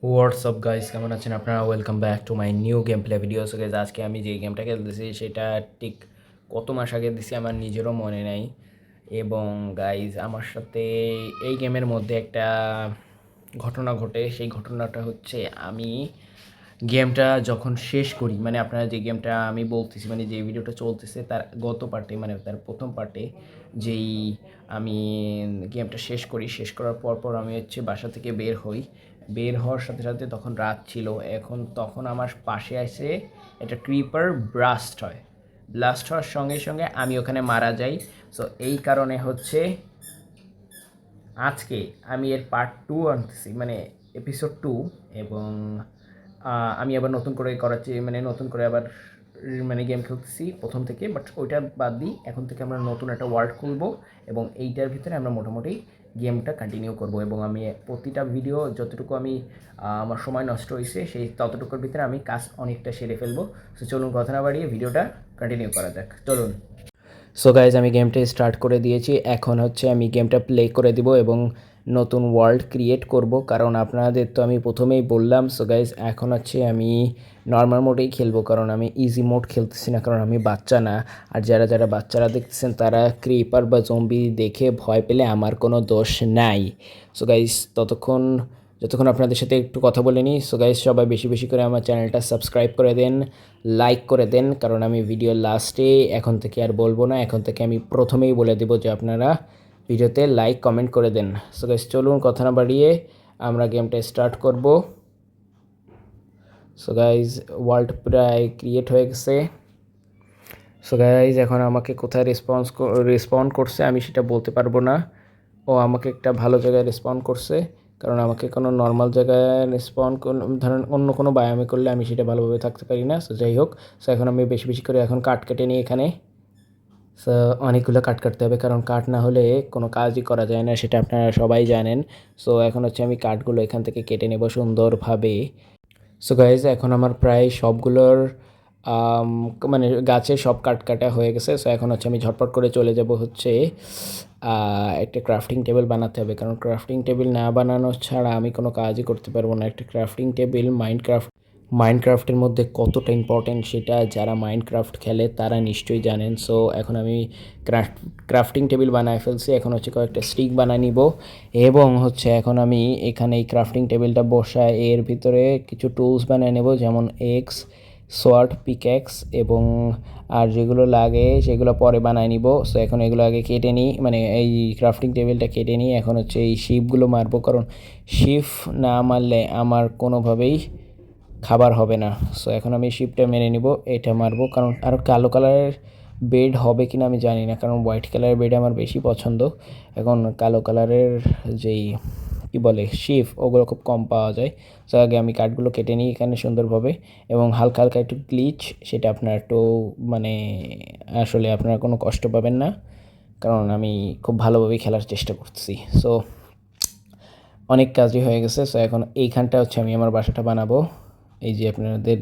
WhatsApp guys, কেমন আছেন আপনারা? Welcome back to my new game play video. So guys, আজকে আমি যে গেমটা খেলতেছি সেটা ঠিক কত মাস আগে দিছি আমার নিজেরও মনে নাই। এবং গাইস, আমার সাথে এই গেমের মধ্যে একটা ঘটনা ঘটে। সেই ঘটনাটা হচ্ছে, আমি গেমটা যখন শেষ করি, মানে আপনারা যে গেমটা আমি বলতেছি, মানে যে ভিডিওটা চলতেছে তার গত পার্টে, মানে তার প্রথম পার্টে যেই আমি গেমটা শেষ করি, শেষ করার পর আমি হচ্ছে বাসা থেকে বের হই। বের হওয়ার সাথে সাথে তখন রাত ছিল। তখন আমার পাশে এসে একটা ক্রিপার ব্লাস্ট হয়। ব্লাস্ট হওয়ার সঙ্গে সঙ্গে আমি ওখানে মারা যাই। সো এই কারণে হচ্ছে আজকে আমি এর পার্ট টু আনতেছি, মানে এপিসোড টু। এবং আমি আবার নতুন করে করাচ্ছি, মানে নতুন করে আবার মানে গেম খেলতেছি প্রথম থেকে। বাট ওইটা বাদ দিই, এখন থেকে আমরা নতুন একটা ওয়ার্ল্ড খুলবো এবং এইটার ভিতরে আমরা মোটামুটি গেমটা কন্টিনিউ করব। এবং আমি প্রতিটা ভিডিও যতটুকু আমি আমার সময় নষ্ট হয়েছে সেই ততটুকুর ভিতরে আমি কাজ অনেকটা সেরে ফেলবো। সো চলুন কথা না বাড়িয়ে ভিডিওটা কন্টিনিউ করা যাক, চলুন। সো গাইজ, আমি গেমটা স্টার্ট করে দিয়েছি। এখন হচ্ছে আমি গেমটা প্লে করে দিব এবং নতুন ওয়ার্ল্ড ক্রিয়েট করব, কারণ আপনাদের তো আমি প্রথমেই বললাম। সো গাইজ, এখন হচ্ছে আমি নর্মাল মোডেই খেলবো, কারণ আমি ইজি মোড খেলতেছি না, কারণ আমি বাচ্চা না। আর যারা যারা বাচ্চারা দেখতেছেন তারা ক্রিপার বা জম্বি দেখে ভয় পেলে আমার কোনো দোষ নাই। সো গাইজ, যতক্ষণ আপনাদের সাথে একটু কথা বলে নিই। সো গাইজ, সবাই বেশি বেশি করে আমার চ্যানেলটা সাবস্ক্রাইব করে দেন, লাইক করে দেন, কারণ আমি ভিডিওর লাস্টে এখন থেকে আর বলবো না, এখন থেকে আমি প্রথমেই বলে দেবো যে আপনারা ভিডিওতে লাইক কমেন্ট করে দেন। সো গাইজ, চলুন কথা না বাড়িয়ে আমরা গেমটা স্টার্ট করব। সো গাইজ, ওয়ার্ল্ড প্রায় ক্রিয়েট হয়ে গেছে। সো গাইজ, এখন আমাকে কোথায় রেসপন্ড করছে আমি সেটা বলতে পারবো না। ও আমাকে একটা ভালো জায়গায় রেসপন্ড করছে, কারণ আমাকে কোনো নর্মাল জায়গায় ধরেন অন্য কোনো বায়ামে করলে আমি সেটা ভালোভাবে থাকতে পারি না। সো যাই হোক, সো এখন আমি বেশি বেশি করে এখন কাঠ কেটে নিই এখানে। সো অনেকগুলো কাঠ কাটতে হবে, কারণ কাঠ না হলে কোনো কাজই করা যায় না, সেটা আপনারা সবাই জানেন। সো এখন হচ্ছে আমি কাঠগুলো এখান থেকে কেটে নেব সুন্দরভাবে। সো গাইজ, এখন আমার প্রায় সবগুলোর আম, মানে গাছে সব কাট কাটা হয়ে গেছে। সো এখন হচ্ছে আমি ঝটপট করে চলে যাব হচ্ছে একটা ক্রাফটিং টেবিল বানাতে হবে, কারণ ক্রাফটিং টেবিল না বানানো ছাড়া আমি কোনো কাজই করতে পারবো না। একটা ক্রাফটিং টেবিল মাইনক্রাফটের মধ্যে কতটা ইম্পর্টেন্ট সেটা যারা মাইনক্রাফট খেলে তারা নিশ্চয়ই জানেন। সো এখন আমি ক্রাফটিং টেবিল বানায় ফেলছি। এখন হচ্ছে কয়েকটা স্টিক বানিয়ে নিব এবং হচ্ছে এখন আমি এখানে এই ক্রাফটিং টেবিলটা বসায় এর ভিতরে কিছু টুলস বানিয়ে নেব, যেমন এক্স, সোয়ার্ড, পিক্যাক্স এবং আর যেগুলো লাগে সেগুলো পরে বানায় নিব। সো এখন এগুলো আগে কেটে নিই, মানে এই ক্রাফটিং টেবিলটা কেটে নিই। এখন হচ্ছে এই শিপগুলো মারবো, কারণ শিপ না মারলে আমার কোনোভাবেই খাবার হবে না। সো এখন আমি শিপটা মেরে নিব, এটা মারবো, কারণ আর কালো কালারের বেড হবে কিনা আমি জানি না, কারণ হোয়াইট কালারের বেড আমার বেশি পছন্দ। এখন কালো কালারের যেই কী বলে শিপ, ওগুলো খুব কম পাওয়া যায়। সো আগে আমি কাঠগুলো কেটে নিই এখানে সুন্দরভাবে, এবং হালকা হালকা একটু গ্লিচ, সেটা আপনার একটু মানে আসলে আপনারা কোনো কষ্ট পাবেন না, কারণ আমি খুব ভালোভাবেই খেলার চেষ্টা করতেছি। সো অনেক কাজই হয়ে গেছে। সো এখন এইখানটা হচ্ছে আমি আমার বাসাটা বানাবো। এই যে আপনাদের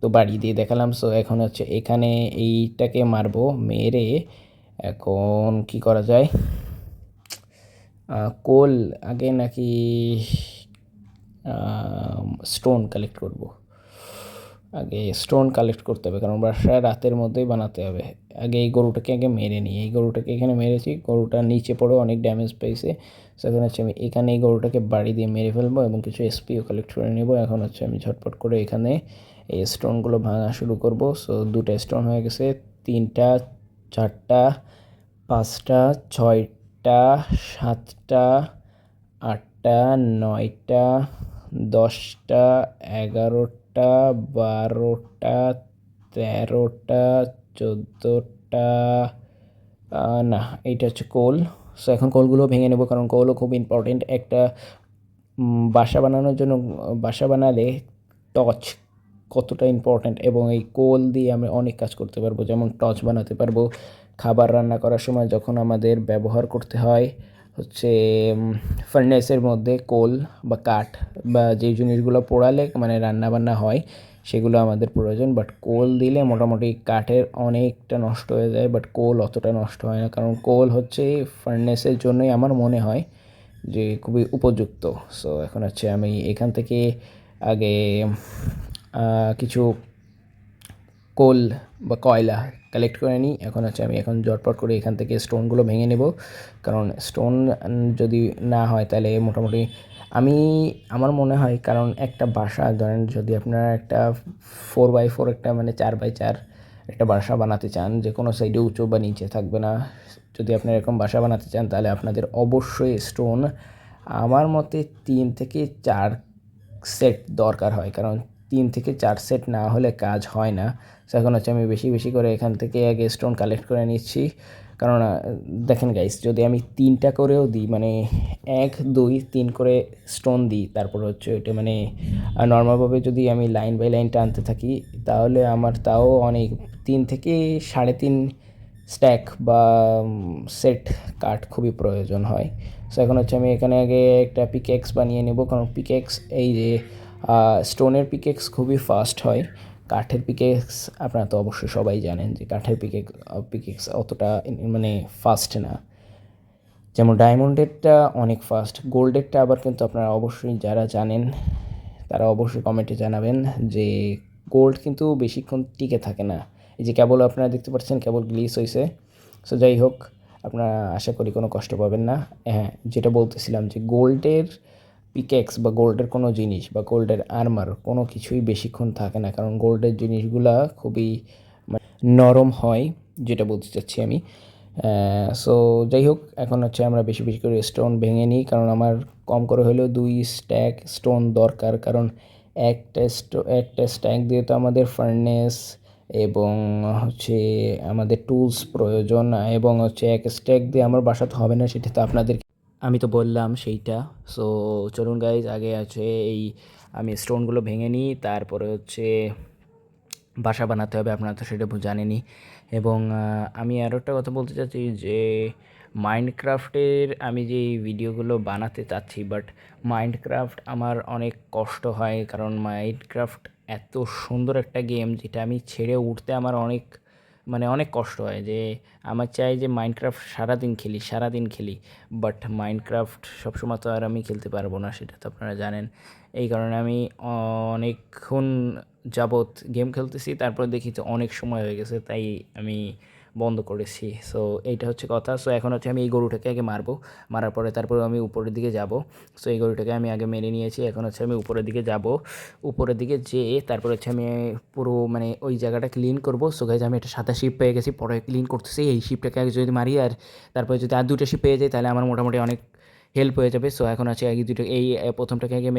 তো বাড়ি দিয়ে দেখালাম। সো এখন হচ্ছে এখানে এইটাকে মারবো, মেরে এখন কি করা যায়, কোল আগে নাকি স্টোন কালেক্ট করব? আগে স্টোন কালেক্ট করতে হবে, কারণ বাসায় রাতের মধ্যেই বানাতে হবে। আগে এই গরুটাকে আগে মেরে নিই। এই গরুটাকে এখানে মেরেছি, গরুটা নিচে পড়ে অনেক ড্যামেজ পেয়েছে। সেখানে হচ্ছে আমি এখানে এই গরুটাকে বাড়ি দিয়ে মেরে ফেলবো এবং কিছু এসপিও কালেক্ট করে নেব। এখন হচ্ছে আমি ঝটপট করে এখানে এই স্টোনগুলো ভাঙা শুরু করব। সো দুটো স্টোন হয়ে গেছে, তিনটা, চারটা, পাঁচটা, ছয়টা, সাতটা, আটটা, নয়টা, দশটা, 11টা, 12টা, 13টা, 14টা, না এইটা হচ্ছে কোল। সো এখন কোলগুলো ভেঙে নেব, কারণ কোলও খুব ইম্পর্টেন্ট একটা বাসা বানানোর জন্য। বাসা বানালে টর্চ কতটা ইম্পর্ট্যান্ট, এবং এই কোল দিয়ে আমরা অনেক কাজ করতে পারবো, যেমন টর্চ বানাতে পারবো। খাবার রান্না করার সময় যখন আমাদের ব্যবহার করতে হয় হচ্ছে ফার্নেসের মধ্যে কোল বা কাঠ বা যেই জিনিসগুলো পোড়ালে মানে রান্না বান্না হয় সেগুলো আমাদের প্রয়োজন। বাট কোল দিলে মোটামুটি কাঠের অনেকটা নষ্ট হয়ে যায়, বাট কোল অতটা নষ্ট হয় না, কারণ কোল হচ্ছে ফার্নেসের জন্যই আমার মনে হয় যে খুবই উপযুক্ত। সো এখন হচ্ছে আমি এখান থেকে আগে কিছু কোল বা কয়লা কালেক্ট করে নিই। এখন হচ্ছে আমি ঝটপট করে এখান থেকে স্টোনগুলো ভেঙে নেব, কারণ স্টোন যদি না হয় তাহলে মোটামুটি আমার মনে হয়, কারণ একটা বাসা ধরেন যদি আপনারা একটা 4x4 একটা মানে 4x4 একটা বাসা বানাতে চান, যে কোনো সাইডে উঁচু বা নিচে থাকবে না, যদি আপনারা এরকম বাসা বানাতে চান তাহলে আপনাদের অবশ্যই স্টোন আমার মতে 3 থেকে 4 সেট দরকার হয়, কারণ 3 থেকে 4 সেট না হলে কাজ হয় না। সো এখন হচ্ছে আমি বেশি বেশি করে এখান থেকে আগে স্টোন কালেক্ট করে নিচ্ছি, কারণ দেখেন গাইস, যদি আমি 3টা করেও দিই মানে 1 2 3 করে স্টোন দিই, তারপর হচ্ছে ওইটা মানে নর্মালভাবে যদি আমি লাইন বাই লাইন টানতে থাকি, তাহলে আমার তাও অনেক 3 থেকে 3.5 স্ট্যাক বা সেট কাঠ খুবই প্রয়োজন হয়। সো এখন হচ্ছে আমি এখানে আগে একটা পিকেক্স বানিয়ে নেব, কারণ পিকেক্স এই যে স্টোনের পিকেক্স খুবই ফাস্ট হয়। কাঠের পিকেক্স আপনারা তো অবশ্যই সবাই জানেন যে কাঠের পিকেক্স অতটা মানে ফাস্ট না। যেমন ডায়মন্ডেরটা অনেক ফাস্ট, গোল্ডেরটা আবার কিন্তু আপনারা অবশ্যই যারা জানেন তারা অবশ্যই কমেন্টে জানাবেন যে গোল্ড কিন্তু বেশিক্ষণ টিকে থাকে না। এই যে কেবল আপনারা দেখতে পাচ্ছেন কেবল গ্লিচ হয়েছে। সো যাই হোক, আপনারা আশা করি কোনো কষ্ট পাবেন না। হ্যাঁ, যেটা বলতেছিলাম যে গোল্ডের পিকেক্স বা গোল্ডের কোনো জিনিস বা গোল্ডের আর্মার কোনো কিছুই বেশিক্ষণ থাকে না, কারণ গোল্ডের জিনিসগুলা খুবই নরম হয়, যেটা বলতে চাচ্ছি আমি। সো যাই হোক, এখন হচ্ছে আমরা বেশি বেশি করে স্টোন ভেঙে নিই, কারণ আমার কম করে হলেও 2 স্ট্যাক স্টোন দরকার, কারণ একটা স্ট্যাক দিয়ে তো আমাদের ফার্নেস এবং হচ্ছে আমাদের টুলস প্রয়োজন, এবং হচ্ছে এক স্ট্যাক দিয়ে আমার বাসাতে হবে না, সেটা তো আপনাদের আমি তো বললাম সেইটা। সো চলুন গাইজ, আগে আছে এই আমি স্টোনগুলো ভেঙে নিই, তারপরে হচ্ছে বাসা বানাতে হবে, আপনারা তো সেটা জানেনই। এবং আমি আরও একটা কথা বলতে চাচ্ছি যে মাইনক্রাফটের আমি যে ভিডিওগুলো বানাতে চাচ্ছি, বাট মাইনক্রাফট আমার অনেক কষ্ট হয়, কারণ মাইনক্রাফট এত সুন্দর একটা গেম যেটা আমি ছেড়ে উঠতে আমার অনেক কষ্ট হয়, যে আমার চাই যে মাইনক্রাফট সারাদিন খেলি, বাট মাইনক্রাফট সবসময় তো আর আমি খেলতে পারবো না, সেটা তো আপনারা জানেন। এই কারণে আমি অনেকক্ষণ যাবৎ গেম খেলতেছি, তারপর দেখি তো অনেক সময় হয়ে গেছে, তাই আমি বন্ধ করেছি। সো এইটা হচ্ছে কথা। সো এখন হচ্ছে আমি এই গরুটাকে আগে মারার পরে তারপর আমি উপরের দিকে যাব। সো এই গরুটাকে আমি আগে মেরে নিয়েছি, এখন হচ্ছে আমি উপরের দিকে যাব। উপরের দিকে যেয়ে তারপর হচ্ছে আমি পুরো মানে ওই জায়গাটা ক্লিন করব। সো গাইজ, আমি একটা সাদা শিপ পেয়ে গেছি, পরে ক্লিন করতেছি। এই শিপটাকে আগে যদি মারি আর তারপরে যদি আর 2টা শিপ পেয়ে যাই, তাহলে আমার মোটামুটি অনেক হেল্প হয়ে যাবে। সো এখন আছে আগে প্রথমটাকে আগে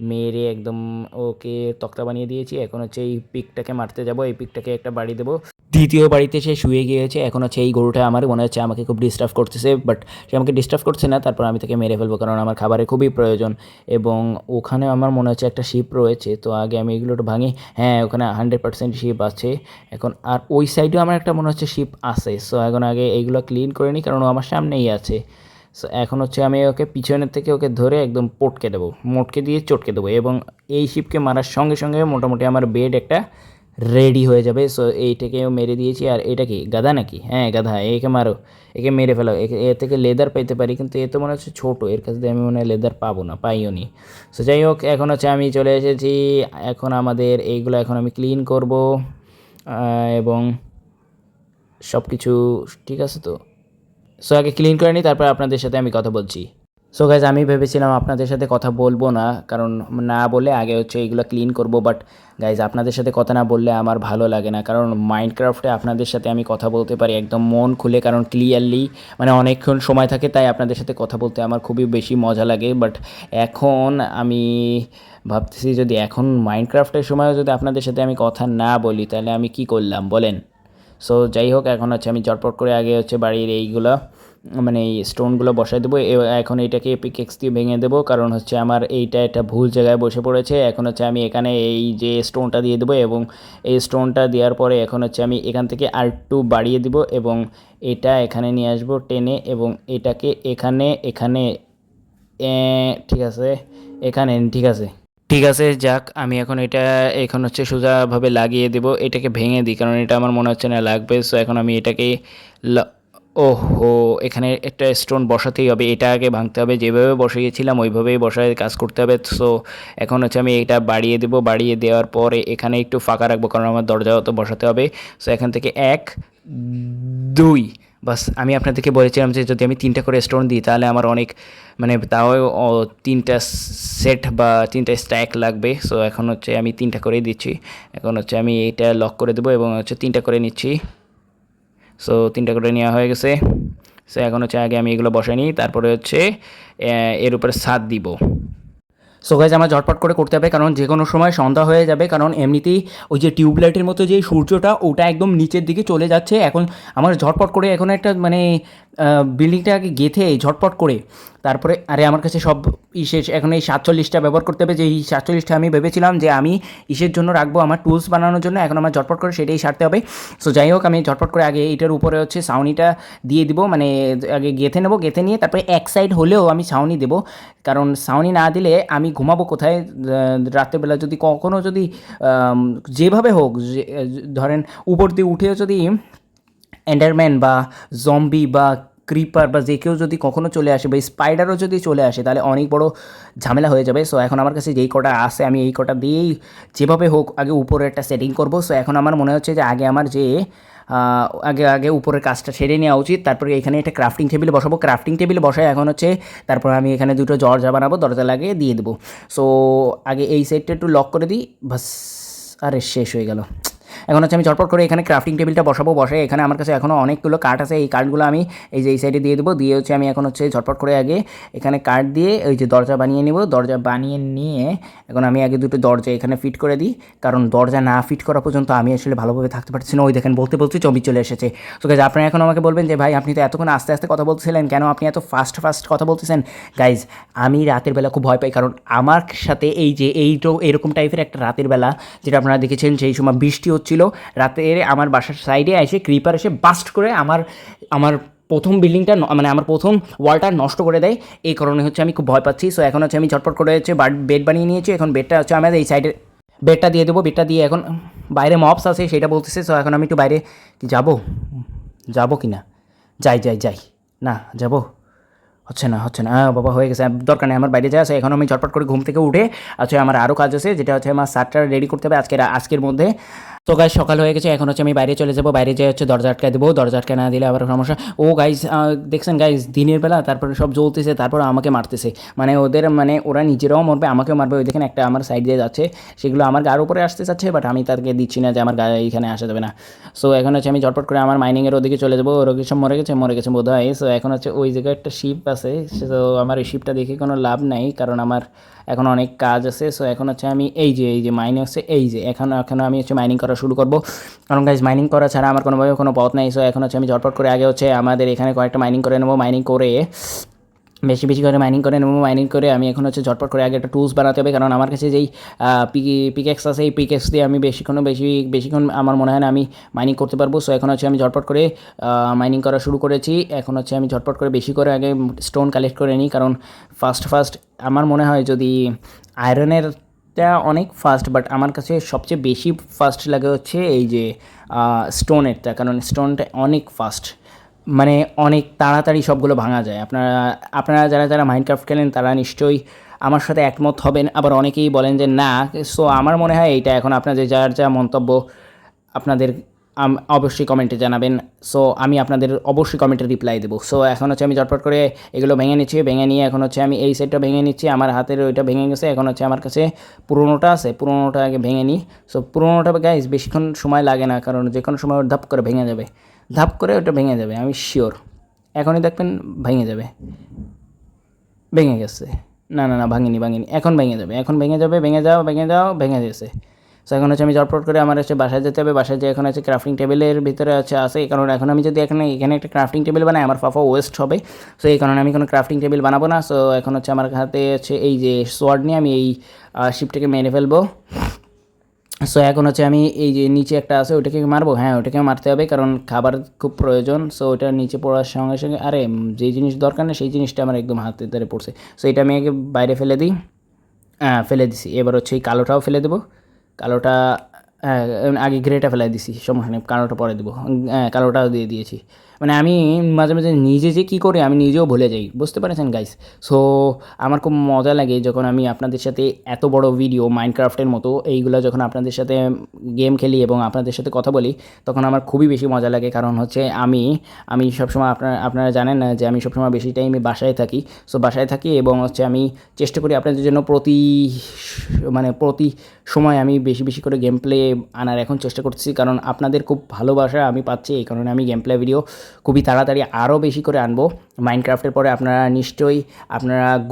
মেরে একদম ওকে তক্তা বানিয়ে দিয়েছি। এখন হচ্ছে এই পিকটাকে মারতে যাব, এই পিকটাকে একটা বাড়ি দেবো। দ্বিতীয় বাড়িতে সে শুয়ে গিয়েছে। এখন হচ্ছে এই গরুটা আমার মনে হচ্ছে আমাকে খুব ডিস্টার্ব করতেছে, বাট সে আমাকে ডিস্টার্ব করছে না, তারপর আমি তাকে মেরে ফেলবো, কারণ আমার খাবারের খুবই প্রয়োজন। এবং ওখানে আমার মনে হচ্ছে একটা শিপ রয়েছে, তো আগে আমি এগুলো একটু ভাঙি। হ্যাঁ, ওখানে 100% শিপ আছে এখন, আর ওই সাইডেও আমার একটা মনে হচ্ছে শিপ আছে। সো এখন আগে এইগুলো ক্লিন করে নিই, কারণ ও আমার সামনেই আছে। সো এখন হচ্ছে আমি ওকে পিছনের থেকে ওকে ধরে একদম মোটকে দিয়ে চটকে দেবো, এবং এই শিপকে মারার সঙ্গে সঙ্গে মোটামুটি আমার বেড একটা রেডি হয়ে যাবে। সো এইটাকেও মেরে দিয়েছি। আর এটা কি গাধা নাকি? হ্যাঁ, গাধা, একে মারো, একে মেরে ফেলো। এর থেকে লেদার পাইতে পারি, কিন্তু এ তো মনে হচ্ছে ছোটো, এর কাছ দিয়ে আমি মনে হয় লেদার পাবো না, পাইও নি। সো যাই হোক, এখন হচ্ছে আমি চলে এসেছি। এখন আমাদের এইগুলো এখন আমি ক্লিন করব, এবং সব কিছু ঠিক আছে তো। সো আগে ক্লিন করে নিই, তারপর আপনাদের সাথে আমি কথা বলছি। সো গাইজ, আমি ভেবেছিলাম আপনাদের সাথে কথা বলবো না, কারণ না বলে আগে হচ্ছে এইগুলো ক্লিন করব, বাট গাইজ আপনাদের সাথে কথা না বললে আমার ভালো লাগে না, কারণ মাইনক্রাফটে আপনাদের সাথে আমি কথা বলতে পারি একদম মন খুলে, কারণ ক্লিয়ারলি মানে অনেকক্ষণ সময় থাকে, তাই আপনাদের সাথে কথা বলতে আমার খুবই বেশি মজা লাগে। বাট এখন আমি ভাবতেছি, যদি এখন মাইনক্রাফটের সময়ও যদি আপনাদের সাথে আমি কথা না বলি, তাহলে আমি কি করলাম বলেন। সো যাই হোক, এখন হচ্ছে আমি চটপট করে আগে হচ্ছে বাড়ির এইগুলো মানে এই স্টোনগুলো বসাই দেবো। এখন এইটাকে পিকেক্স দিয়ে ভেঙে দেবো, কারণ হচ্ছে আমার এটা ভুল জায়গায় বসে পড়েছে। এখন হচ্ছে আমি এখানে এই যে স্টোনটা দিয়ে দেবো, এবং এই স্টোনটা দেওয়ার পরে এখন হচ্ছে আমি এখান থেকে আরেকটু বাড়িয়ে দিব, এবং এটা এখানে নিয়ে আসবো টেনে, এবং এটাকে এখানে ঠিক আছে, এখানে ঠিক আছে। ঠিক আছে, যাক, আমি এখন হচ্ছে সোজাভাবে লাগিয়ে দেবো। এটাকে ভেঙে দিই, কারণ এটা আমার মনে হচ্ছে না লাগবে। সো এখন আমি এটাকে ওহো! এখানে একটা স্টোন বসাতেই হবে। এটা আগে ভাঙতে হবে। যেভাবে বসিয়েছিলাম ওইভাবেই বসায় কাজ করতে হবে। সো এখন হচ্ছে আমি এটা বাড়িয়ে দেব। বাড়িয়ে দেওয়ার পরে এখানে একটু ফাঁকা রাখবো কারণ আমার দরজাও তো বসাতে হবে। সো এখান থেকে ১, ২ বাস আমি আপনাদেরকে বলেছিলাম যে যদি আমি ৩টা করে স্টোন দিই তাহলে আমার অনেক মানে তাও ৩টা সেট বা ৩টা স্ট্যাক লাগবে। সো এখন হচ্ছে আমি ৩টা করেই দিচ্ছি। এখন হচ্ছে আমি এইটা লক করে দেবো এবং হচ্ছে ৩টা করে নিচ্ছি। সো ৩টা করে নেওয়া হয়ে গেছে। সো এখন হচ্ছে আগে আমি এগুলো বসাই নিই, তারপরে হচ্ছে এর উপরে ছাদ দিব। সো গাইজ আমার ঝটপট করে করতে হবে কারণ যে কোনো সময় সন্ধ্যা হয়ে যাবে, কারণ এমনিতেই ওই যে টিউবলাইটের মতো যে সূর্যটা ওটা একদম নিচের দিকে চলে যাচ্ছে। এখন আমার ঝটপট করে এখন একটা মানে বিল্ডিংটা আগে গেঁথে ঝটপট করে তারপরে আরে আমার কাছে সব শেষ। এখন এই ৪৭টা ব্যবহার করতে হবে, যে এই ৪৭টা আমি ভেবেছিলাম যে আমি ইসের জন্য রাখবো আমার টুলস বানানোর জন্য। এখন আমার ঝটপট করে সেটাই সারতে হবে। সো যাই হোক আমি ঝটপট করে আগে এইটার উপরে হচ্ছে ছাউনিটা দিয়ে দিব, মানে আগে গেঁথে নেবো। গেঁথে নিয়ে তারপরে এক সাইড হলেও আমি ছাউনি দেবো, কারণ ছাউনি না দিলে আমি ঘুমাবো কোথায়? রাত্রেবেলা যদি কখনও যদি যেভাবে হোক ধরেন উপর দিয়ে উঠেও যদি এন্ডারম্যান বা জম্বি বা ক্রিপার বা যে কেউ যদি কখনো চলে আসে বা স্পাইডারও যদি চলে আসে তাহলে অনেক বড় ঝামেলা হয়ে যাবে। সো এখন আমার কাছে যেই কটা আছে আমি এই কটা দিয়েই যেভাবে হোক আগে উপরে একটা সেটিং করব। সো এখন আমার মনে হচ্ছে যে আগে আমার যে আগে আগে উপরের কাজটা সেরে নেওয়া উচিত। তারপরে এখানে একটা ক্রাফটিং টেবিল বসাবো। ক্রাফটিং টেবিল বসায় এখন হচ্ছে তারপর আমি এখানে দুটো দরজা বানাবো, দরজা লাগিয়ে দিয়ে দেবো। সো আগে এই সাইডটা একটু লক করে দিই, বাস। আরে শেষ হয়ে গেল। এখন হচ্ছে আমি ঝটপট করে এখানে ক্রাফটিং টেবিলটা বসাবো। বসাই এখানে আমার কাছে এখনও অনেকগুলো কাঠ আছে, এই কাঠগুলো আমি এই যে এই সাইডে দিয়ে দেবো। দিয়ে হচ্ছে আমি এখন হচ্ছে ঝটপট করে আগে এখানে কাঠ দিয়ে ওই যে দরজা বানিয়ে নেব। দরজা বানিয়ে নিয়ে এখন আমি আগে দুটো দরজা এখানে ফিট করে দিই, কারণ দরজা না ফিট করা পর্যন্ত আমি আসলে ভালোভাবে থাকতে পারছি না। ওই দেখেন বলতে বলতে জম্বি চলে এসেছে। তো গাইজ আপনারা এখন আমাকে বলবেন যে ভাই আপনি তো এতক্ষণ আস্তে আস্তে কথা বলতেছিলেন, কেন আপনি এত ফাস্ট ফাস্ট কথা বলতেছেন? গাইজ আমি রাতের বেলা খুব ভয় পাই, কারণ আমার সাথে এই যে এইটো এরকম টাইপের একটা রাতের বেলা যেটা আপনারা দেখেছেন, সেই সময় বৃষ্টি হচ্ছিল রাতে, আমার বাসার সাইডে এসে ক্রিপার এসে বাস্ট করে আমার আমার প্রথম বিল্ডিংটা মানে আমার প্রথম ওয়ালটা নষ্ট করে দেয়। এই কারণে হচ্ছে আমি খুব ভয় পাচ্ছি। সো এখন হচ্ছে আমি ঝটপট করে হচ্ছে বেড বানিয়ে নিয়েছি। এখন বেডটা হচ্ছে আমাদের এই সাইডে বেডটা দিয়ে দেবো। বেডটা দিয়ে এখন বাইরে মপস আছে সেটা বলতেছে। সো এখন আমি একটু বাইরে যাবো, যাবো কি না, যাই যাই যাই, না যাবো, হচ্ছে না বাবা হয়ে গেছে, দরকার নেই আমার বাইরে যাওয়া আছে। এখন আমি ঝটপট করে ঘুম থেকে উঠে আচ্ছা আমার আরও কাজ আছে, যেটা হচ্ছে আমার শার্টটা রেডি করতে হবে আজকের মধ্যে। তো গাইজ সকাল হয়ে গেছে, এখন হচ্ছে আমি বাইরে চলে যাবো। বাইরে যেয়ে হচ্ছে দরজা আটকে দেবো, দরজা আটকে না দিলে আবার সমস্যা। ও গাইজ দেখছেন গাইজ দিনের বেলা তারপরে সব জ্বলতেছে, তারপর আমাকে মারতেছে, মানে ওদের মানে ওরা নিজেরাও মরবে আমাকেও মারবে। ওই দেখেন একটা আমার সাইড দিয়ে যাচ্ছে, সেগুলো আমার গায়ের উপরে আসতে চাচ্ছে, বাট আমি তাদেরকে দিচ্ছি না যে আমার গায়ে এইখানে আসা যাবে না। সো এখন হচ্ছে আমি ঝটপট করে আমার মাইনিংয়ের ওদিকে চলে যাবো। ওরা সব মরে গেছে বোধ হয়। সো এখন হচ্ছে ওই জায়গায় একটা শিপ আছে। সো আমার এই শিপটা দেখে কোনো লাভ নাই, কারণ আমার এখন অনেক কাজ আছে। সো এখন হচ্ছে আমি এই যে মাইনিং হচ্ছে এই যে এখন আমি হচ্ছে মাইনিং করা শুরু করবো, কারণ গাইজ মাইনিং করা ছাড়া আমার কোনোভাবে কোনো পথ নেই। সো এখন হচ্ছে আমি ঝটপট করে আগে হচ্ছে আমাদের এখানে কয়েকটা মাইনিং করে নেবো। মাইনিং করে বেশি বেশি করে মাইনিং করে নেবো। মাইনিং করে আমি এখন হচ্ছে ঝটপট করে আগে একটা টুলস বানাতে হবে, কারণ আমার কাছে যেই পিকেক্স আছে এই পিকেক্স দিয়ে আমি বেশিক্ষণ আমার মনে হয় না আমি মাইনিং করতে পারবো। সো এখন হচ্ছে আমি ঝটপট করে মাইনিং করা শুরু করেছি। এখন হচ্ছে আমি ঝটপট করে বেশি করে আগে স্টোন কালেক্ট করে নিই, কারণ ফার্স্ট আমার মনে হয় যদি আয়রনের অনেক ফাস্ট, বাট আমার কাছে সবচেয়ে বেশি ফাস্ট লাগে হচ্ছে এই যে স্টোনেরটা, কারণ স্টোনটা অনেক ফাস্ট, মানে অনেক তাড়াতাড়ি সবগুলো ভাঙা যায়। আপনারা যারা মাইনক্রাফট খেলেন তারা নিশ্চয়ই আমার সাথে একমত হবেন, আবার অনেকেই বলেন যে না। সো আমার মনে হয় এইটা এখন আপনাদের যার যা মন্তব্য আপনাদের অবশ্যই কমেন্টে জানাবেন। সো আমি আপনাদের অবশ্যই কমেন্টে রিপ্লাই দেবো। সো এখন হচ্ছে আমি ঝটপট করে এগুলো ভেঙে নিচ্ছি। ভেঙে নিয়ে এখন হচ্ছে আমি এই সাইডটা ভেঙে নিচ্ছি, আমার হাতের ওইটা ভেঙে গেছে। এখন হচ্ছে আমার কাছে পুরোনোটা আছে, পুরোনোটা আগে ভেঙে নিই। সো পুরোনোটা গাইজ বেশিক্ষণ সময় লাগে না, কারণ যে কোনো সময় ধাপ করে ভেঙে যাবে, ধাপ করে ওটা ভেঙে যাবে, আমি শিওর। এখনই দেখবেন ভেঙে যাবে, ভেঙে গেছে। না ভাঙিনি, এখন ভেঙে যাবে, ভেঙে গেছে। সো এখন হচ্ছে আমি ঝটপট করে আমার হচ্ছে বাসায় যেতে হবে। বাসায় যে এখন হচ্ছে ক্রাফটিং টেবিলের ভিতরে আছে, কারণ এখন আমি যদি এখানে একটা ক্রাফটিং টেবিল বানাই আমার ফাফা ওয়েস্ট হবে। সো এই কারণে আমি কোনো ক্রাফটিং টেবিল বানাবো না। সো এখন হচ্ছে আমার হাতে হচ্ছে এই যে সোয়ার্ড নিয়ে আমি এই শিপটাকে মেরে ফেলবো। সো এখন হচ্ছে আমি এই যে নিচে একটা আছে ওইটাকে মারবো, হ্যাঁ ওইটাকে মারতে হবে, কারণ খাবার খুব প্রয়োজন। সো ওইটা নিচে পড়ার সঙ্গে সঙ্গে আরে যেই জিনিস দরকার না সেই জিনিসটা আমার একদম হাতের ধারে পড়ছে। সো এটা আমি আগে বাইরে ফেলে দিই, ফেলে দিছি। এবার হচ্ছে এই কালোটাও ফেলে দেবো। কালোটা আগে গ্রেটা ফেলাই দিছি, সমস্যা নেই, কালোটা পরে দেবো। কালোটাও দিয়ে দিয়েছি। মানে আমি মাঝে মাঝে নিজে যে কী করি আমি নিজেও ভুলে যাই, বুঝতে পেরেছেন গাইস? সো আমার খুব মজা লাগে যখন আমি আপনাদের সাথে এত বড় ভিডিও মাইনক্রাফটের মতো এইগুলো যখন আপনাদের সাথে গেম খেলি এবং আপনাদের সাথে কথা বলি, তখন আমার খুবই বেশি মজা লাগে। কারণ হচ্ছে আমি সবসময় আপনারা জানেন না যে আমি সবসময় বেশি টাইমে বাসায় থাকি। সো বাসায় থাকি এবং হচ্ছে আমি চেষ্টা করি আপনাদের জন্য প্রতি সময় আমি বেশি বেশি করে গেম প্লে আনার এখন চেষ্টা করতেছি, কারণ আপনাদের খুব ভালোবাসা আমি পাচ্ছি। এই কারণে আমি গেম প্লে ভিডিও খুবই তাড়াতাড়ি আরও বেশি করে আনবো। মাইনক্রাফটের পরে আপনারা নিশ্চয়ই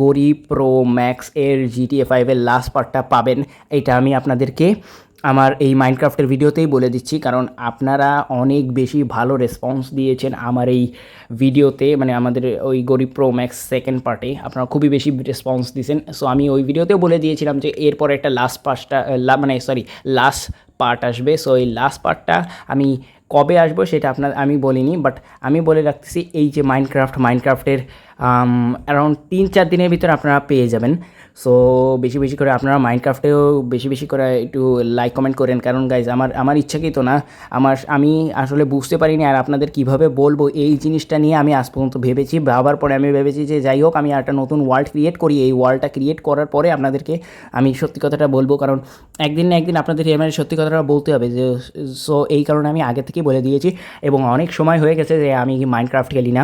গরি প্রো ম্যাক্স এর GTA 5 এর লাস্ট পার্টটা পাবেন। এটা আমি আপনাদেরকে আমার এই মাইনক্রাফটের ভিডিওতেই বলে দিচ্ছি, কারণ আপনারা অনেক বেশি ভালো রেসপন্স দিয়েছেন আমার এই ভিডিওতে, মানে আমাদের ওই গরিব প্রো ম্যাক্স সেকেন্ড পার্টে আপনারা খুবই বেশি রেসপন্স দিয়েছেন। সো আমি ওই ভিডিওতেও বলে দিয়েছিলাম যে এরপর একটা লাস্ট পার্ট আসবে। সো এই লাস্ট পার্টটা আমি কবে আসবো সেটা আমি বলিনি, বাট আমি বলে রাখতেছি এই যে মাইনক্রাফটের অ্যারাউন্ড 3-4 দিনের ভিতরে আপনারা পেয়ে যাবেন। সো বেশি বেশি করে আপনারা মাইনক্রাফটেও বেশি বেশি করে একটু লাইক কমেন্ট করেন, কারণ গাইজ আমার ইচ্ছাকৃত না, আমি আসলে বুঝতে পারিনি আর আপনাদের কিভাবে বলবো এই জিনিসটা নিয়ে আমি আজ পর্যন্ত ভেবেছি। ভাবার পরে আমি ভেবেছি যে যাই হোক আমি একটা নতুন ওয়ার্ল্ড ক্রিয়েট করি, এই ওয়ার্ল্ডটা ক্রিয়েট করার পরে আপনাদেরকে আমি সত্যি কথাটা বলবো, কারণ একদিন না একদিন আপনাদের এমএর সত্যি কথাটা বলতে হবে যে। সো এই কারণে আমি আগে থেকেই বলে দিয়েছি এবং অনেক সময় হয়ে গেছে যে আমি মাইনক্রাফট খেলি না,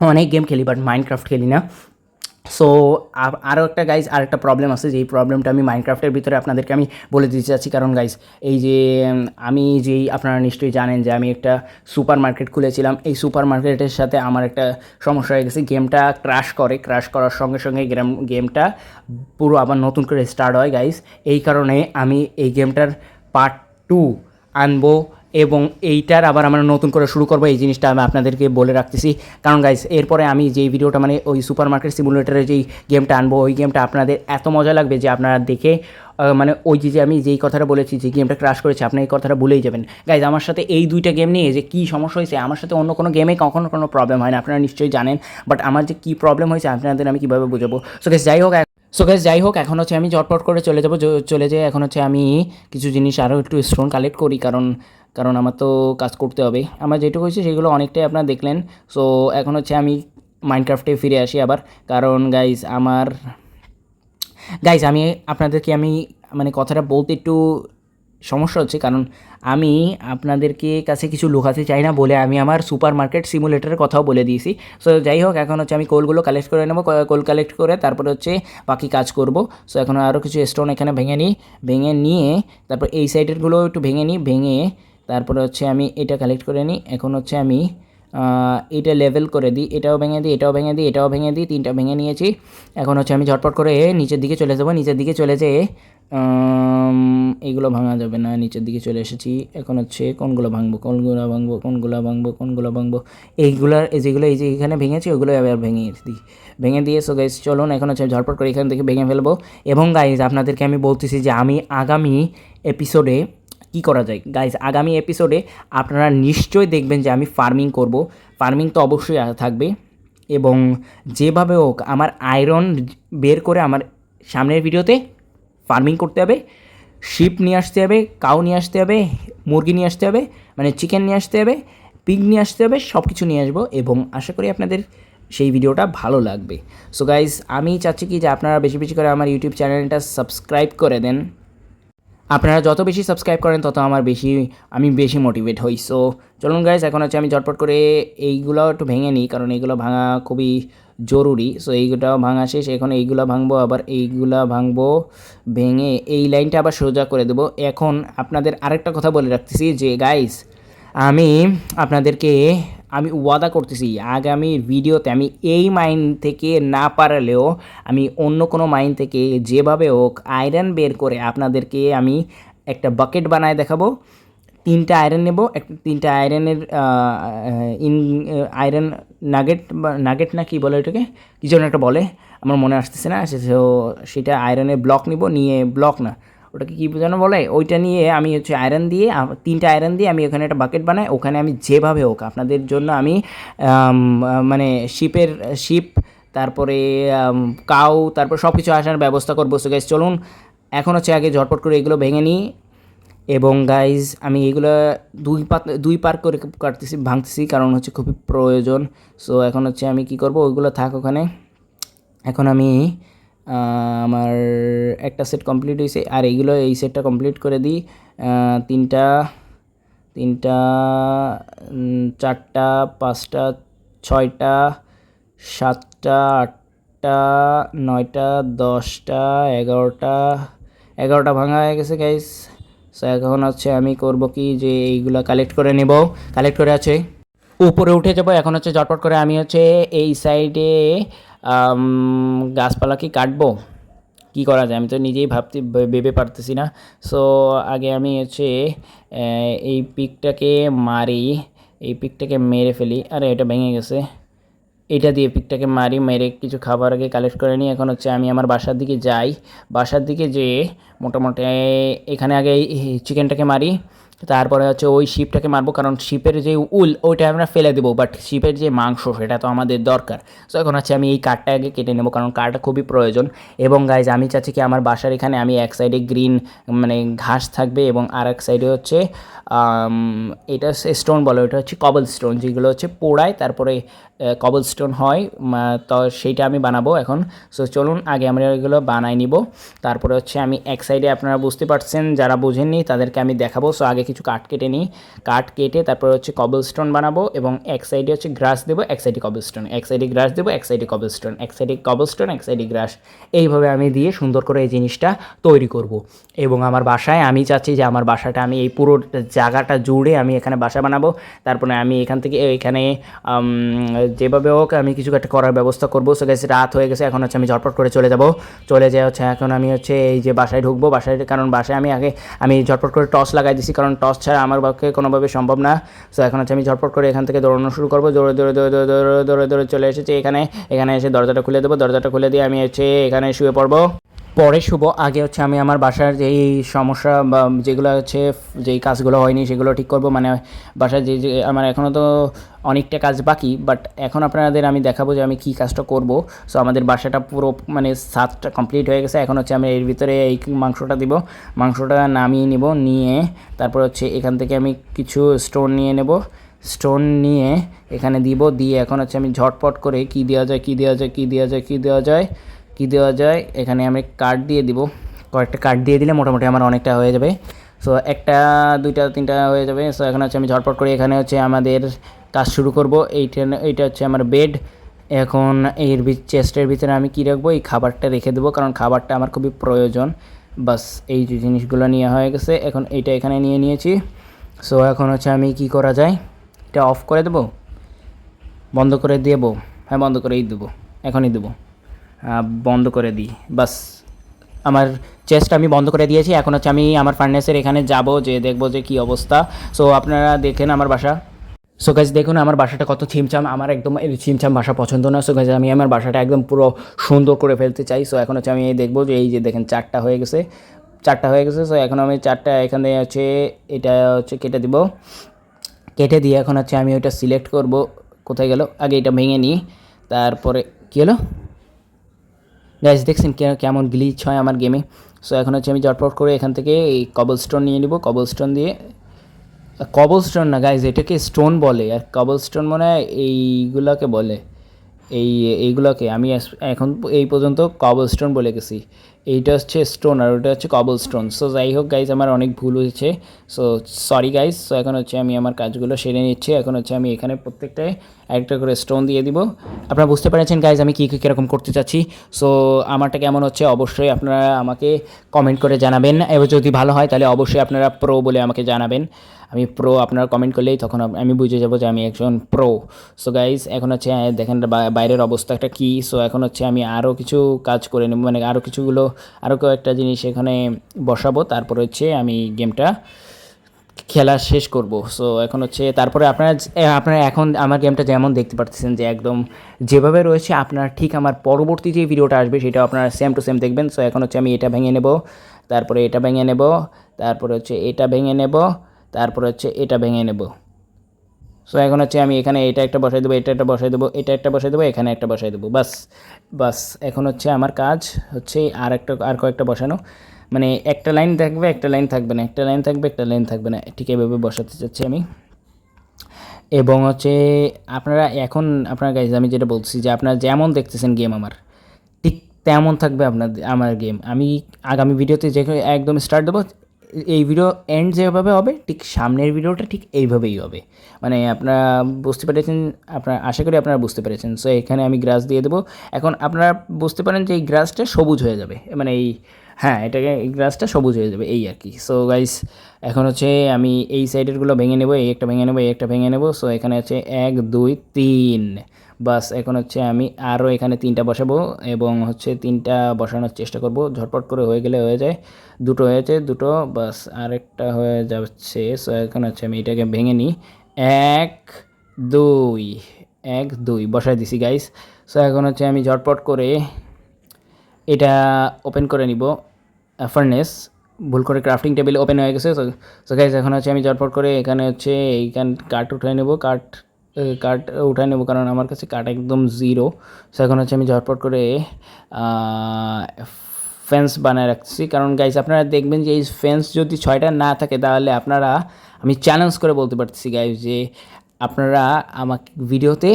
অনেক গেম খেলি বাট মাইনক্রাফট খেলি না। সো আরও একটা গাইজ আরেকটা প্রবলেম আছে, যেই প্রবলেমটা আমি মাইনক্রাফটের ভিতরে আপনাদেরকে আমি বলে দিতে চাচ্ছি। কারণ গাইজ এই যে আপনারা নিশ্চয়ই জানেন যে আমি একটা সুপার মার্কেট খুলেছিলাম। এই সুপার মার্কেটের সাথে আমার একটা সমস্যা হয়ে গেছে, গেমটা ক্র্যাশ করার সঙ্গে সঙ্গে গেমটা পুরো আবার নতুন করে স্টার্ট হয় গাইজ। এই কারণে আমি এই গেমটার পার্ট 2 আনবো এবং এইটার আবার আমরা নতুন করে শুরু করবো। এই জিনিসটা আমি আপনাদেরকে বলে রাখতেছি, কারণ গাইস এরপরে আমি যেই ভিডিওটা মানে ওই সুপার মার্কেট সিমুলেটারে যেই গেমটা আনবো, ওই গেমটা আপনাদের এত মজা লাগবে যে আপনারা দেখে মানে ওই যে আমি যেই কথাটা বলেছি যে গেমটা ক্র্যাশ করেছে, আপনি এই কথাটা ভুলেই যাবেন। গাইজ আমার সাথে এই 2টা গেম নিয়ে যে কী সমস্যা হয়েছে, আমার সাথে অন্য কোনো গেমে কখনো কোনো প্রবলেম হয় না, আপনারা নিশ্চয়ই জানেন। বাট আমার যে কী প্রবলেম হয়েছে আপনাদের আমি কীভাবে বোঝাবো? সো গাইস যাই হোক এখন হচ্ছে আমি ঝটপট করে চলে যাই। এখন হচ্ছে আমি কিছু জিনিস আরও একটু স্টোন কালেক্ট করি, কারণ আমার তো কাজ করতে হবে। আমার যেটুকু হয়েছে সেগুলো অনেকটাই আপনারা দেখলেন। সো এখন হচ্ছে আমি মাইনক্রাফটে ফিরে আসি আবার, কারণ গাইজ আমি আপনাদেরকে মানে কথাটা বলতে একটু সমস্যা হচ্ছে, কারণ আমি আপনাদেরকে কাছে কিছু লুকাতে চাই না বলে আমি আমার সুপার মার্কেট সিমুলেটারের কথাও বলে দিয়েছি। সো যাই হোক এখন হচ্ছে আমি কোলগুলো কালেক্ট করে নেবো, কোল কালেক্ট করে তারপরে হচ্ছে বাকি কাজ করব। সো এখন আরও কিছু স্টোন এখানে ভেঙে নিয়ে তারপর এই সাইডেরগুলো একটু ভেঙে তারপরে হচ্ছে আমি এটা কালেক্ট করে নিই। এখন হচ্ছে আমি এটা লেভেল করে দিই, এটাও ভেঙে দিই, 3টা ভেঙে নিয়েছি। এখন হচ্ছে আমি ঝটপট করে নিচের দিকে চলে যাবো। নিচের দিকে চলে যেয়ে এইগুলো ভাঙা যাবে না, নিচের দিকে চলে এসেছি। এখন হচ্ছে কোনগুলো ভাঙবো এইগুলার যেগুলো এই যে এখানে ভেঙেছি ওগুলো আবার ভেঙে দিয়ে। সো গাইজ চলুন এখন হচ্ছে ঝটপট করে এখান থেকে ভেঙে ফেলবো। এবং গাইজ আপনাদেরকে আমি বলতেছি যে আমি আগামী এপিসোডে কী করা যায়। গাইজ আগামী এপিসোডে আপনারা নিশ্চয়ই দেখবেন যে আমি ফার্মিং করব। ফার্মিং তো অবশ্যই থাকবে এবং যেভাবে হোক আমার আয়রন বের করে আমার সামনের ভিডিওতে ফার্মিং করতে হবে। শিপ নিয়ে আসতে হবে, কাউ নিয়ে আসতে হবে, মুরগি নিয়ে আসতে হবে, মানে চিকেন নিয়ে আসতে হবে, পিগ নিয়ে আসতে হবে, সব কিছু নিয়ে আসবো এবং আশা করি আপনাদের সেই ভিডিওটা ভালো লাগবে। সো গাইজ আমি চাচ্ছি কি যে আপনারা বেশি বেশি করে আমার ইউটিউব চ্যানেলটা সাবস্ক্রাইব করে দেন। আপনারা যত বেশি সাবস্ক্রাইব করেন তত আমি বেশি মোটিভেট হই। সো চলুন গাইজ এখন হচ্ছে আমি ঝটপট করে এইগুলো একটু ভেঙে নিই, কারণ এইগুলো ভাঙা খুবই জরুরি। সো এইগুলোও ভাঙা শেষ, এখন এইগুলো ভাঙবো, আবার এইগুলা ভাঙবো, ভেঙে এই লাইনটা আবার সোজা করে দেবো। এখন আপনাদের আরেকটা কথা বলে রাখতেছি যে গাইজ আমি ওয়াদা করতেছি আগামী ভিডিওতে আমি এই মাইন থেকে না পারলেও আমি অন্য কোনো মাইন থেকে যেভাবে হোক আয়রন বের করে আপনাদেরকে আমি একটা বাকেট বানায় দেখাবো। 3টা আয়রন নেব, 3টা আয়রনের আয়রন নাগেট না কি বলে ওটাকে, কী জন্য একটা বলে আমার মনে আসতেছে না। সেটা আয়রনের ব্লক নিব, নিয়ে ব্লক না ওটাকে কী যেন বলে, ওইটা নিয়ে আমি হচ্ছে 3টা আয়রন দিয়ে আমি ওখানে একটা বাকেট বানাই। ওখানে আমি যেভাবে হোক আপনাদের জন্য আমি মানে শিপ তারপরে কাউ তারপর সব কিছু আসার ব্যবস্থা করবো। সো গাইস চলুন এখন হচ্ছে আগে ঝটপট করে এগুলো ভেঙে নিই এবং গাইজ আমি এগুলো দুই পার করে ভাঙতেছি, কারণ হচ্ছে খুবই প্রয়োজন। সো এখন হচ্ছে আমি কি করব, ওইগুলো থাক ওখানে। এখন আমি আমার একটা সেট কমপ্লিট হয়েছে, আর এই সেটটা কমপ্লিট করে দিই। তিনটা, চারটা, পাঁচটা, ছয়টা, সাতটা, আটটা, নয়টা, 10টা, 11টা ভাঙা হয়ে গেছে গাইস। সো এখন হচ্ছে আমি করব কি, যে এইগুলো কালেক্ট করে নেব। কালেক্ট করে আছে উপরে উঠে যাব। এখন হচ্ছে ঝটপট করে আমি হচ্ছে এই সাইডে গাছপালা কি কাটবো, কী করা যায় আমি তো নিজেই ভেবে পারতেছি না। সো আগে আমি হচ্ছে এই পিকটাকে মারি, এই পিকটাকে মেরে ফেলি। আরে এটা ভেঙে গেছে, এটা দিয়ে পিকটাকে মেরে কিছু খাবার আগে কালেক্ট করে নিই। এখন হচ্ছে আমি আমার বাসার দিকে যাই। বাসার দিকে যেয়ে মোটামুটি এখানে আগে এই চিকেনটাকে মারি, তারপরে হচ্ছে ওই শিপটাকে মারবো, কারণ শিপের যে উল ওইটা আমরা ফেলে দেবো, বাট শিপের যে মাংস সেটা তো আমাদের দরকার। সো এখন হচ্ছে আমি এই কাঠটা আগে কেটে নেবো, কারণ কাঠটা খুবই প্রয়োজন। এবং গাইজ আমি চাচ্ছি কি, আমার বাসার এখানে আমি এক সাইডে গ্রিন মানে ঘাস থাকবে, এবং আর এক সাইডে হচ্ছে এটা স্টোন বলে, ওটা হচ্ছে কবল স্টোন, যেগুলো হচ্ছে পোড়ায় তারপরে কবল স্টোন হয়, তো সেইটা আমি বানাবো এখন। সো চলুন আগে আমরা এগুলো বানাই নিব, তারপরে হচ্ছে আমি এক সাইডে, আপনারা বুঝতে পারছেন যারা বোঝেননি তাদেরকে আমি দেখাবো। সো আগে কিছু কাঠ কেটে নিই, কাঠ কেটে তারপরে হচ্ছে কবল স্টোন বানাবো, এবং এক সাইডে হচ্ছে গ্রাস দেবো, এক সাইডে কবল স্টোন, এক সাইডে গ্রাস দেবো, এক সাইডে কবল স্টোন, এক সাইডে কবল স্টোন, এক সাইডে গ্রাস। এইভাবে আমি দিয়ে সুন্দর করে এই জিনিসটা তৈরি করব। এবং আমার বাসায় আমি চাচ্ছি যে আমার বাসাটা আমি এই পুরো জায়গাটা জুড়ে আমি এখানে বাসা বানাবো। তারপরে আমি এখান থেকে এখানে যেভাবে হোক আমি কিছু একটা করার ব্যবস্থা করবো। সো গেছে রাত হয়ে গেছে, এখন হচ্ছে আমি ঝটপট করে চলে যাব। চলে যাই হচ্ছে এখন আমি হচ্ছে এই যে বাসায় ঢুকবো, বাসায়, কারণ বাসায় আমি ঝটপট করে টর্চ লাগাই দিছি, কারণ টর্চ ছাড়া আমার পক্ষে কোনোভাবে সম্ভব না। সো এখন হচ্ছে আমি ঝটপট করে এখান থেকে দৌড়ানো শুরু করবো। দৌড়ে চলে এসেছি এখানে এসে দরজাটা খুলে দেবো। দরজাটা খুলে দিয়ে আমি হচ্ছে এখানে শুয়ে পড়বো। পরে শুভ আগে হচ্ছে আমি আমার বাসার যেই সমস্যা বা যেগুলো হচ্ছে যেই কাজগুলো হয়নি সেগুলো ঠিক করব, মানে বাসার যে আমার এখনও তো অনেকটা কাজ বাকি, বাট এখন আপনাদের আমি দেখাবো যে আমি কী কাজটা করব। সো আমাদের বাসাটা পুরো মানে সাতটা কমপ্লিট হয়ে গেছে। এখন হচ্ছে আমি এর ভিতরে এই মাংসটা দিব, মাংসটা নামিয়ে নিব, নিয়ে তারপর হচ্ছে এখান থেকে আমি কিছু স্টোন নিয়ে নেব, স্টোন নিয়ে এখানে দিব, দিয়ে এখন হচ্ছে আমি ঝটপট করে কী দেওয়া যায় এখানে আমি কাঠ দিয়ে দিব। কয়েকটা কাঠ দিয়ে দিলে মোটামুটি আমার অনেকটা হয়ে যাবে। সো একটা, দুইটা, তিনটা হয়ে যাবে। সো এখন হচ্ছে আমি ঝটপট করে এখানে হচ্ছে আমাদের কাজ শুরু করব। এইটা হচ্ছে আমার বেড। এখন এর চেস্টের ভিতরে আমি কী রাখবো, এই খাবারটা রেখে দেবো, কারণ খাবারটা আমার খুবই প্রয়োজন। বাস এই যে জিনিসগুলো নিয়ে হয়ে গেছে, এখন এইটা এখানে নিয়েছি। সো এখন হচ্ছে আমি কি করা যায়, এটা অফ করে দেবো, বন্ধ করে দেবো, হ্যাঁ বন্ধ করেই দেবো, এখনই দেবো, বন্ধ করে দিই। বাস আমার চেস্ট আমি বন্ধ করে দিয়েছি। এখন হচ্ছে আমি আমার ফার্নেসের এখানে যাব, যে দেখবো যে কী অবস্থা। সো আপনারা দেখেন আমার বাসা। সো গাইজ দেখুন আমার বাসাটা কত ছিমছাম, আমার একদম ছিমছাম বাসা পছন্দ না। সো গাইজ আমি আমার বাসাটা একদম পুরো সুন্দর করে ফেলতে চাই। সো এখন হচ্ছে আমি দেখবো যে এই যে দেখেন চারটা হয়ে গেছে। সো এখন আমি চারটা এখানে হচ্ছে এটা হচ্ছে কেটে দিব, কেটে দিয়ে এখন হচ্ছে আমি ওইটা সিলেক্ট করব। কোথায় গেল, আগে এটা ভেঙে নিই, তারপরে কী হলো গাইজ দেখছেন কেমন গ্লিচ হয় আমার গেমে। সো এখন হচ্ছে আমি ঝটপট করে এখান থেকে এই কবল স্টোন নিয়ে নিব, কবল স্টোন দিয়ে, কবল স্টোন না গাইজ এটাকে স্টোন বলে, আর কবল স্টোন মনে হয় এইগুলোকে বলে, এইগুলোকে আমি এখন এই পর্যন্ত কবল স্টোন বলে গেছি। এইটা হচ্ছে স্টোন আর ওটা হচ্ছে কবল স্টোন। সো যাই হোক গাইজ আমার অনেক ভুল হয়েছে, সো সরি গাইজ। সো এখন হচ্ছে আমি আমার কাজগুলো সেরে নিচ্ছি। এখন হচ্ছে আমি এখানে প্রত্যেকটায় একটা করে স্টোন দিয়ে দিব। আপনারা বুঝতে পেরেছেন গাইজ আমি কীরকম করতে চাচ্ছি। সো আমারটা কেমন হচ্ছে অবশ্যই আপনারা আমাকে কমেন্ট করে জানাবেন, এবং যদি ভালো হয় তাহলে অবশ্যই আপনারা প্রো বলে আমাকে জানাবেন। আমি প্রো আপনারা কমেন্ট করলেই তখন আমি বুঝে যাব যে আমি একজন প্রো। সো গাইজ এখন হচ্ছে দেখেন বাইরের অবস্থাটা কী। সো এখন হচ্ছে আমি আরও কিছু কাজ করে নেব, মানে আরও কয়েকটা জিনিস এখানে বসাবো, তারপর হচ্ছে আমি গেমটা খেলা শেষ করব। সো এখন হচ্ছে তারপরে আপনারা এখন আমার গেমটা যেমন দেখতে পাচ্ছেন যে একদম যেভাবে রয়েছে, আপনারা ঠিক আমার পরবর্তী যে ভিডিওটা আসবে সেটা আপনারা সেম টু সেম দেখবেন। সো এখন হচ্ছে আমি এটা ভেঙে নেব, তারপরে এটা ভেঙে নেব, তারপরে হচ্ছে এটা ভেঙে নেব, তারপরে হচ্ছে এটা ভেঙে নেব। সো এখন হচ্ছে আমি এখানে এটা একটা বসাই দেবো, এটা একটা বসাই দেবো, এটা একটা বসাই দেবো, এখানে একটা বসাই দেবো। বাস এখন হচ্ছে আমার কাজ হচ্ছে আর কয়েকটা বসানো। মানে একটা লাইন থাকবে, একটা লাইন থাকবে না, একটা লাইন থাকবে, একটা লাইন থাকবে না, ঠিক এইভাবে বসাতে চাচ্ছি আমি। এবং হচ্ছে আপনারা এখন আপনার গাইজ আমি যেটা বলছি যে আপনারা যেমন দেখতেছেন গেম আমার ঠিক তেমন থাকবে আমার গেম। আমি আগামী ভিডিওতে যে একদম স্টার্ট দেবো, এই ভিডিও এন্ড যেভাবে হবে ঠিক সামনের ভিডিওটা ঠিক এইভাবেই হবে। মানে আপনারা বুঝতে পেরেছেন, আপনারা আশা করি আপনারা বুঝতে পেরেছেন। সো এখানে আমি গ্রাস দিয়ে দেবো। এখন আপনারা বুঝতে পারেন যে এই গ্রাসটা সবুজ হয়ে যাবে, মানে এই, হ্যাঁ এটাকে এই গ্রাসটা সবুজ হয়ে যাবে এই আর কি। সো গাইস এখন হচ্ছে আমি এই সাইডেরগুলো ভেঙে নেবো, এই একটা ভেঙে নেবো, এই একটা ভেঙে নেবো। সো এখানে হচ্ছে 1 2 3, বাস এখন হচ্ছে আমি আরও এখানে 3টা বসাবো এবং হচ্ছে 3টা বসানোর চেষ্টা করব, ঝটপট করে হয়ে গেলে হয়ে যায়। দুটো হয়েছে, দুটো, বাস আরেকটা হয়ে যাচ্ছে। সো এখন হচ্ছে আমি এটাকে ভেঙে নিই, 1 2, 1 2 বসাই দিছি গাইস। সো এখন হচ্ছে আমি ঝটপট করে এটা ওপেন করে নিব, ফার্নেস, ভুল করে ক্রাফটিং টেবিল ওপেন হয়ে গেছে। সো গাইস এখন হচ্ছে আমি ঝটপট করে এখানে হচ্ছে এইখান কাঠ উঠাই নেব, কাঠ উঠাই নেব কারণ আমার কাছে কাঠ একদম জিরো। সো এখন হচ্ছে আমি ঝটপট করে ফেন্স বানায় রাখছি, কারণ গাইস আপনারা দেখবেন যে এই ফেন্স যদি 6টা না থাকে তাহলে আপনারা, আমি চ্যালেঞ্জ করে বলতে পারতেছি গাইস যে আপনারা আমাকে ভিডিওতে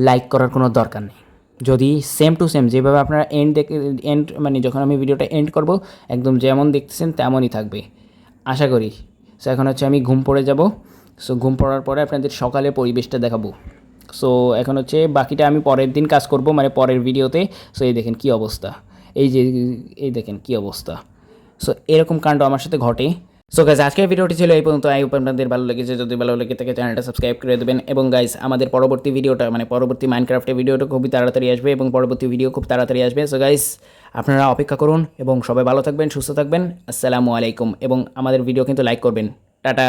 লাইক করার কোনো দরকার নেই। যদি সেম টু সেম যেভাবে আপনারা এন্ড মানে যখন আমি ভিডিওটা এন্ড করব একদম যেমন দেখতেছেন তেমনই থাকবে আশা করি। সো এখন হচ্ছে আমি ঘুম পড়ে যাব। সো ঘুম পড়ার পরে আপনাদের সকালে পরিবেশটা দেখাবো। সো এখন হচ্ছে বাকিটা আমি পরের দিন কাজ করব, মানে পরের ভিডিওতে। সো এই দেখেন কী অবস্থা, এই যে এই দেখেন কী অবস্থা। সো এরকম কাণ্ড আমার সাথে ঘটে। সো গাইজ আজকের ভিডিওটি ছিল এই পর্যন্ত। আই হোপ আপনাদের ভালো লেগেছে। যদি ভালো লেগে থাকে চ্যানেলটা সাবস্ক্রাইব করে দেবেন। এবং গাইজ আমাদের পরবর্তী ভিডিওটা, মানে পরবর্তী মাইনক্রাফটের ভিডিওটা খুবই তাড়াতাড়ি আসবে এবং পরবর্তী ভিডিও খুব তাড়াতাড়ি আসবে। সো গাইজ আপনারা অপেক্ষা করুন এবং সবাই ভালো থাকবেন, সুস্থ থাকবেন। আসসালামু আলাইকুম। এবং আমাদের ভিডিও কিন্তু লাইক করবেন। টাটা।